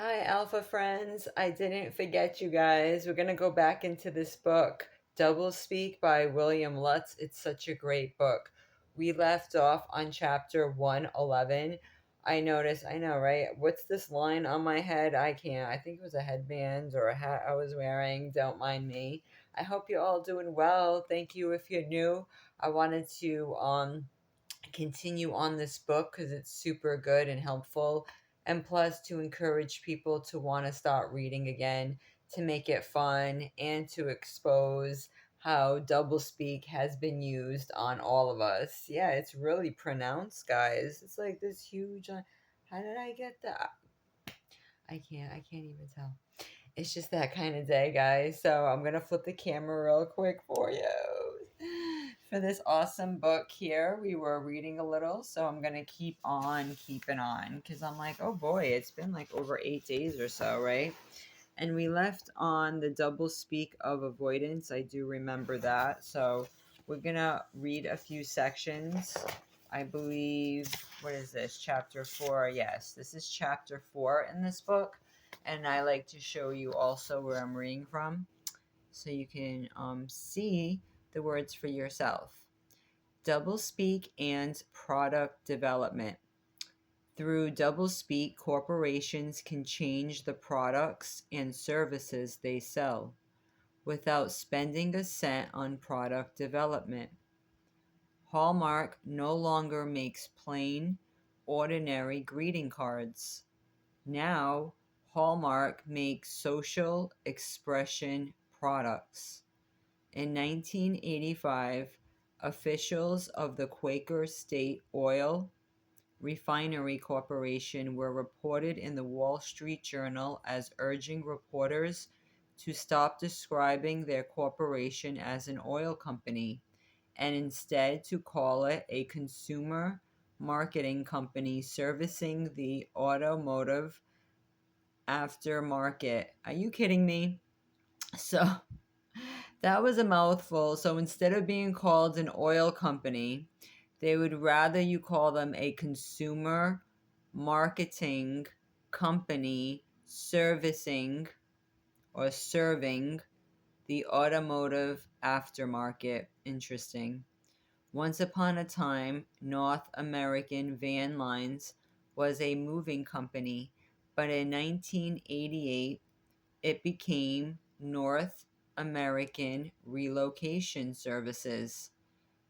Hi, Alpha friends. I didn't forget you guys. We're going to go back into this book, Doublespeak by William Lutz. It's such a great book. We left off on chapter 111. I know, right? What's this line on my head? I can't. I think it was a headband or a hat I was wearing. Don't mind me. I hope you're all doing well. Thank you if you're new. I wanted to continue on this book because it's super good and helpful, and plus to encourage people to want to start reading again, to make it fun, and to expose how doublespeak has been used on all of us. Yeah, it's really pronounced, guys. It's like this huge how did I get that? I can't even tell. It's just that kind of day, guys. So I'm gonna flip the camera real quick for you for this awesome book here. We were reading a little, so I'm gonna keep on keeping on because I'm like, oh boy, it's been like over 8 days or so, right? And we left on the double speak of avoidance. I do remember that. So we're gonna read a few sections. I believe, what is this? Chapter 4. Yes, this is chapter 4 in this book. And I like to show you also where I'm reading from so you can see the words for yourself. Doublespeak and product development. Through doublespeak, corporations can change the products and services they sell without spending a cent on product development. Hallmark no longer makes plain, ordinary greeting cards. Now, Hallmark makes social expression products. In 1985, officials of the Quaker State Oil Refinery Corporation were reported in the Wall Street Journal as urging reporters to stop describing their corporation as an oil company and instead to call it a consumer marketing company servicing the automotive aftermarket. Are you kidding me? So that was a mouthful. So instead of being called an oil company, they would rather you call them a consumer marketing company servicing or serving the automotive aftermarket. Interesting. Once upon a time, North American Van Lines was a moving company, but in 1988 it became North American Relocation Services.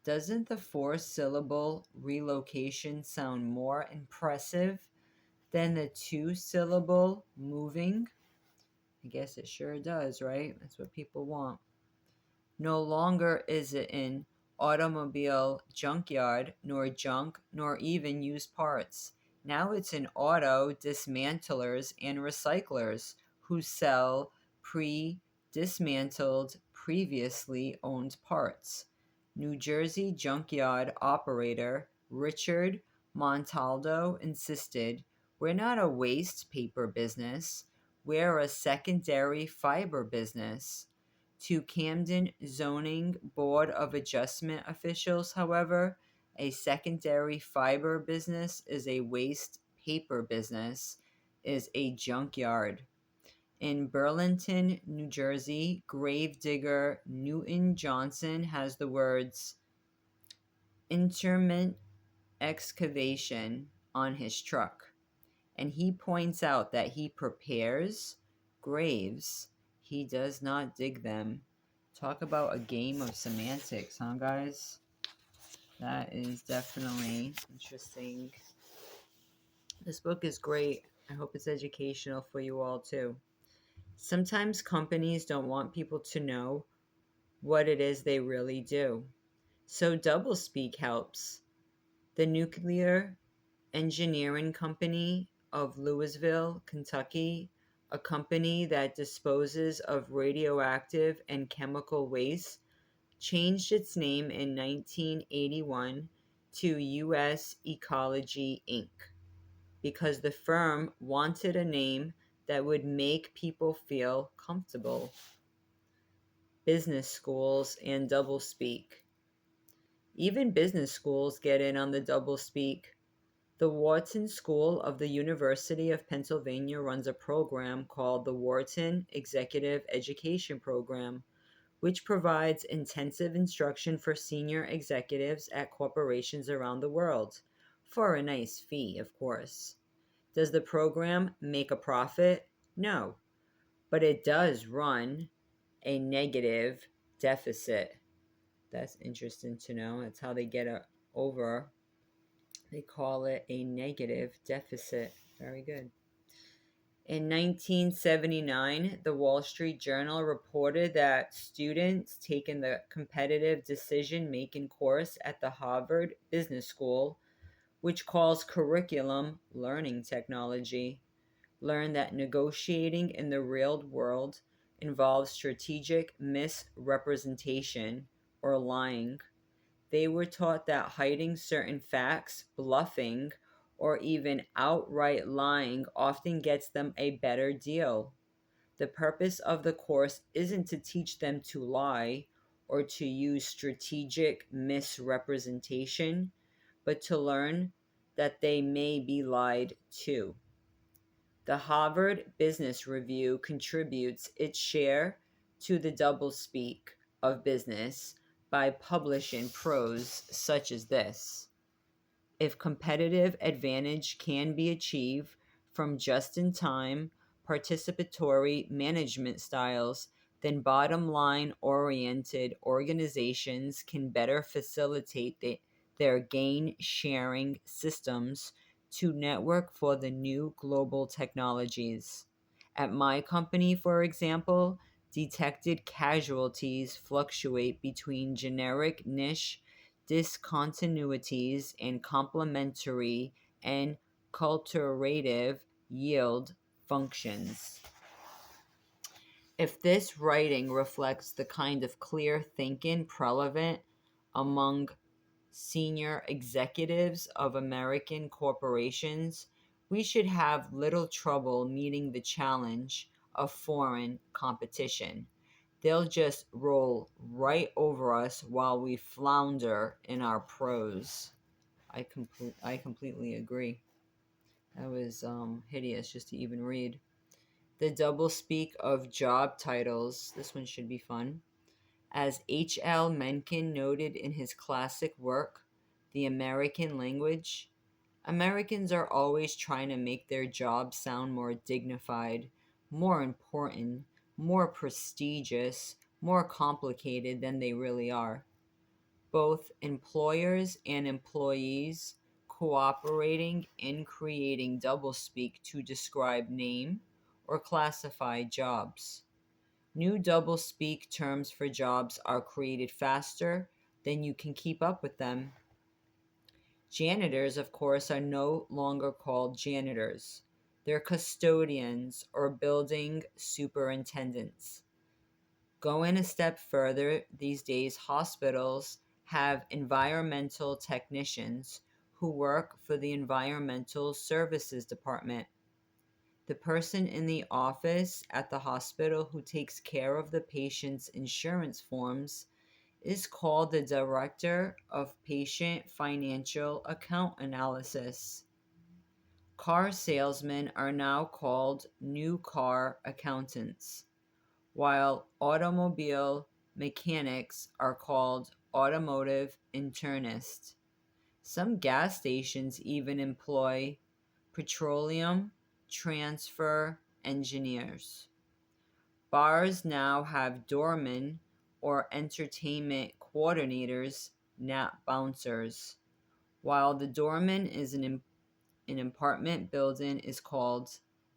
Doesn't the four-syllable relocation sound more impressive than the two-syllable moving? I guess it sure does, right? That's what people want. No longer is it an automobile junkyard, nor junk, nor even used parts. Now it's an auto dismantlers and recyclers who sell pre dismantled, previously owned parts. New Jersey junkyard operator Richard Montaldo insisted, "We're not a waste paper business, we're a secondary fiber business." To Camden Zoning Board of Adjustment officials, however, a secondary fiber business is a waste paper business, is a junkyard. In Burlington, New Jersey, gravedigger Newton Johnson has the words interment excavation on his truck, and he points out that he prepares graves, he does not dig them. Talk about a game of semantics, huh, guys? That is definitely interesting. This book is great. I hope it's educational for you all, too. Sometimes companies don't want people to know what it is they really do. So doublespeak helps. The Nuclear Engineering Company of Louisville, Kentucky, a company that disposes of radioactive and chemical waste, changed its name in 1981 to U.S. Ecology Inc. because the firm wanted a name that would make people feel comfortable. Business schools and doublespeak. Even business schools get in on the doublespeak. The Wharton School of the University of Pennsylvania runs a program called the Wharton Executive Education Program, which provides intensive instruction for senior executives at corporations around the world, for a nice fee, of course. Does the program make a profit? No, but it does run a negative deficit. That's interesting to know. That's how they get over. They call it a negative deficit. Very good. In 1979, the Wall Street Journal reported that students taking the competitive decision making course at the Harvard Business School, which calls curriculum learning technology, learned that negotiating in the real world involves strategic misrepresentation or lying. They were taught that hiding certain facts, bluffing, or even outright lying often gets them a better deal. The purpose of the course isn't to teach them to lie or to use strategic misrepresentation, but to learn that they may be lied to. The Harvard Business Review contributes its share to the doublespeak of business by publishing prose such as this. If competitive advantage can be achieved from just in time, participatory management styles, then bottom line oriented organizations can better facilitate their gain sharing systems to network for the new global technologies. At my company, for example, detected casualties fluctuate between generic niche discontinuities and complementary and culturative yield functions. If this writing reflects the kind of clear thinking prevalent among senior executives of American corporations, we should have little trouble meeting the challenge of foreign competition. They'll just roll right over us while we flounder in our prose. I completely agree. That was hideous just to even read. The doublespeak of job titles. This one should be fun. As H. L. Mencken noted in his classic work, The American Language, Americans are always trying to make their jobs sound more dignified, more important, more prestigious, more complicated than they really are. Both employers and employees cooperating in creating doublespeak to describe name or classify jobs. New doublespeak terms for jobs are created faster than you can keep up with them. Janitors, of course, are no longer called janitors. They're custodians or building superintendents. Going a step further, these days hospitals have environmental technicians who work for the Environmental Services Department. The person in the office at the hospital who takes care of the patient's insurance forms is called the Director of Patient Financial Account Analysis. Car salesmen are now called new car accountants, while automobile mechanics are called automotive internists. Some gas stations even employ petroleum transfer engineers. Bars now have doormen or entertainment coordinators, not bouncers, while the doorman is an apartment building is called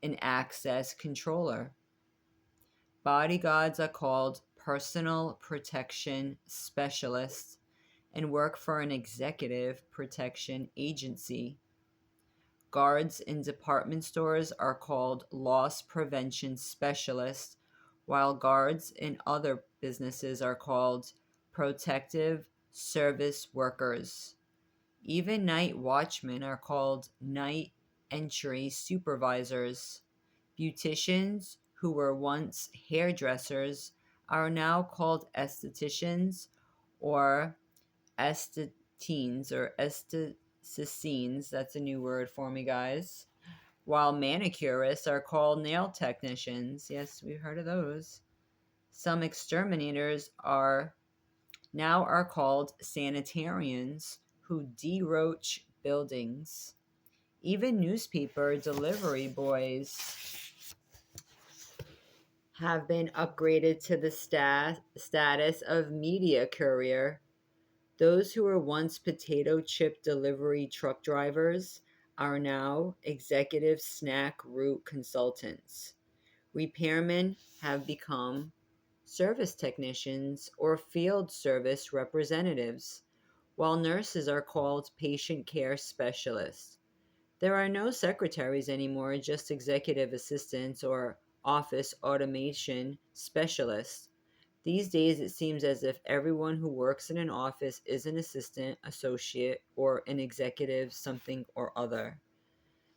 an access controller. Bodyguards are called personal protection specialists and work for an executive protection agency. Guards in department stores are called loss prevention specialists, while guards in other businesses are called protective service workers. Even night watchmen are called night entry supervisors. Beauticians, who were once hairdressers, are now called estheticians or esthetines or Cicines, that's a new word for me, guys. While manicurists are called nail technicians. Yes, we've heard of those. Some exterminators are called sanitarians who deroach buildings. Even newspaper delivery boys have been upgraded to the status of media courier. Those who were once potato chip delivery truck drivers are now executive snack route consultants. Repairmen have become service technicians or field service representatives, while nurses are called patient care specialists. There are no secretaries anymore, just executive assistants or office automation specialists. These days, it seems as if everyone who works in an office is an assistant, associate, or an executive something or other.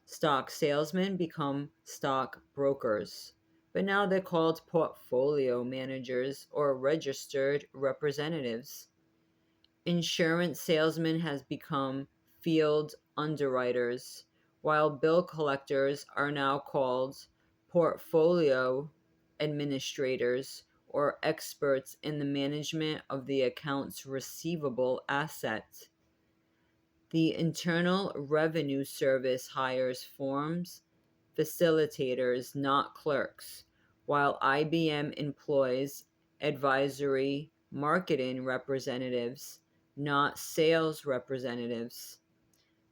Stock salesmen become stock brokers, but now they're called portfolio managers or registered representatives. Insurance salesman has become field underwriters, while bill collectors are now called portfolio administrators or experts in the management of the accounts receivable asset. The Internal Revenue Service hires forms facilitators, not clerks, while IBM employs advisory marketing representatives, not sales representatives.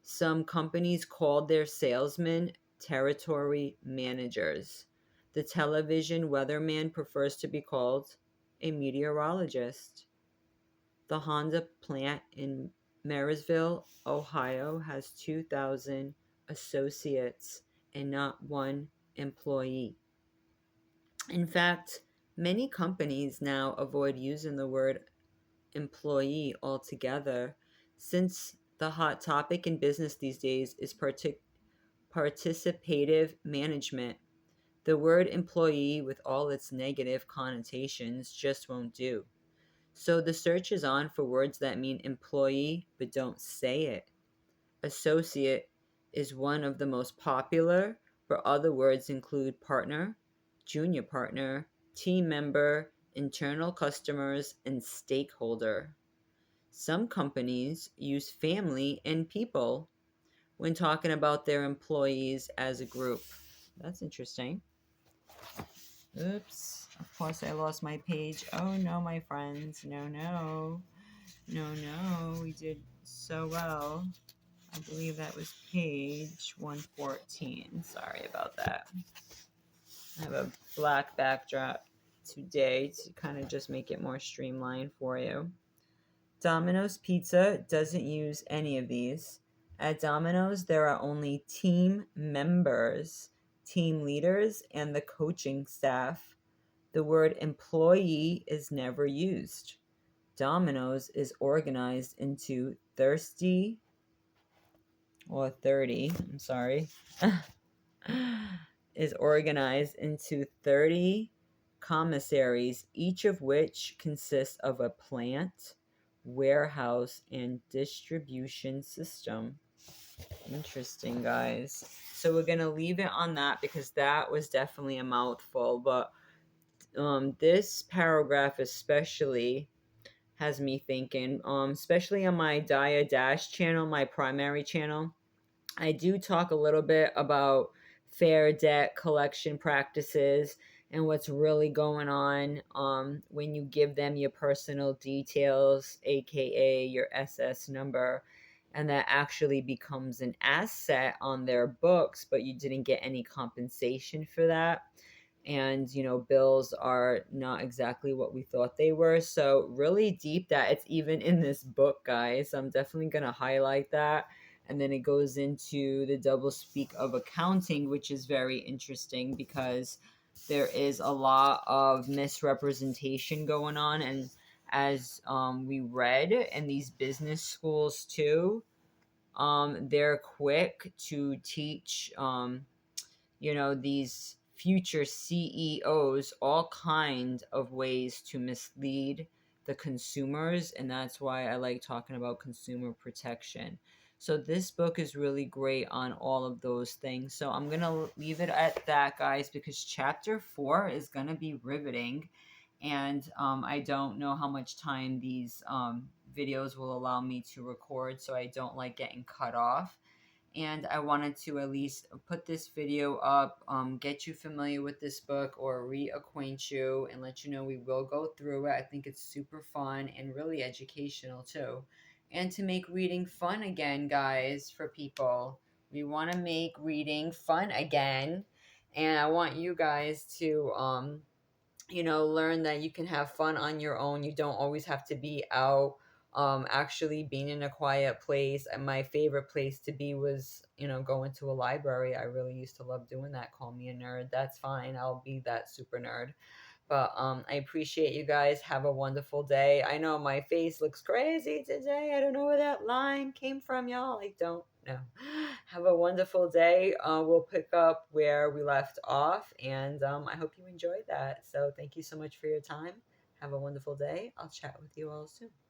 Some companies called their salesmen territory managers. The television weatherman prefers to be called a meteorologist. The Honda plant in Marysville, Ohio has 2,000 associates and not one employee. In fact, many companies now avoid using the word employee altogether, since the hot topic in business these days is participative management. The word employee, with all its negative connotations, just won't do. So the search is on for words that mean employee but don't say it. Associate is one of the most popular, but other words include partner, junior partner, team member, internal customers, and stakeholder. Some companies use family and people when talking about their employees as a group. That's interesting. Oops. Of course, I lost my page. Oh no, my friends. No, no. No, no. We did so well. I believe that was page 114. Sorry about that. I have a black backdrop today to kind of just make it more streamlined for you. Domino's Pizza doesn't use any of these. At Domino's, there are only team members, team leaders, and the coaching staff. The word employee is never used. Domino's is organized into 30, I'm sorry, is organized into 30 commissaries, each of which consists of a plant, warehouse, and distribution system. Interesting, guys. So we're going to leave it on that because that was definitely a mouthful. But this paragraph especially has me thinking, especially on my Dia Dash channel, my primary channel. I do talk a little bit about fair debt collection practices and what's really going on when you give them your personal details, aka your SS number, and that actually becomes an asset on their books, but you didn't get any compensation for that. And bills are not exactly what we thought they were. So really deep that it's even in this book, guys. I'm definitely going to highlight that. And then it goes into the doublespeak of accounting, which is very interesting because there is a lot of misrepresentation going on. And as we read in these business schools too, they're quick to teach these future CEOs all kind of ways to mislead the consumers, and that's why I like talking about consumer protection. So this book is really great on all of those things. So I'm going to leave it at that, guys, because chapter 4 is going to be riveting. And I don't know how much time these videos will allow me to record, so I don't like getting cut off. And I wanted to at least put this video up, get you familiar with this book or reacquaint you and let you know we will go through it. I think it's super fun and really educational too. And to make reading fun again, guys, for people. We want to make reading fun again. And I want you guys to learn that you can have fun on your own. You don't always have to be out, actually being in a quiet place. And my favorite place to be was, going to a library. I really used to love doing that. Call me a nerd, that's fine, I'll be that super nerd. But I appreciate you guys. Have a wonderful day. I know my face looks crazy today. I don't know where that line came from, y'all. I don't know. Have a wonderful day. We'll pick up where we left off, and I hope you enjoyed that. So thank you so much for your time. Have a wonderful day. I'll chat with you all soon.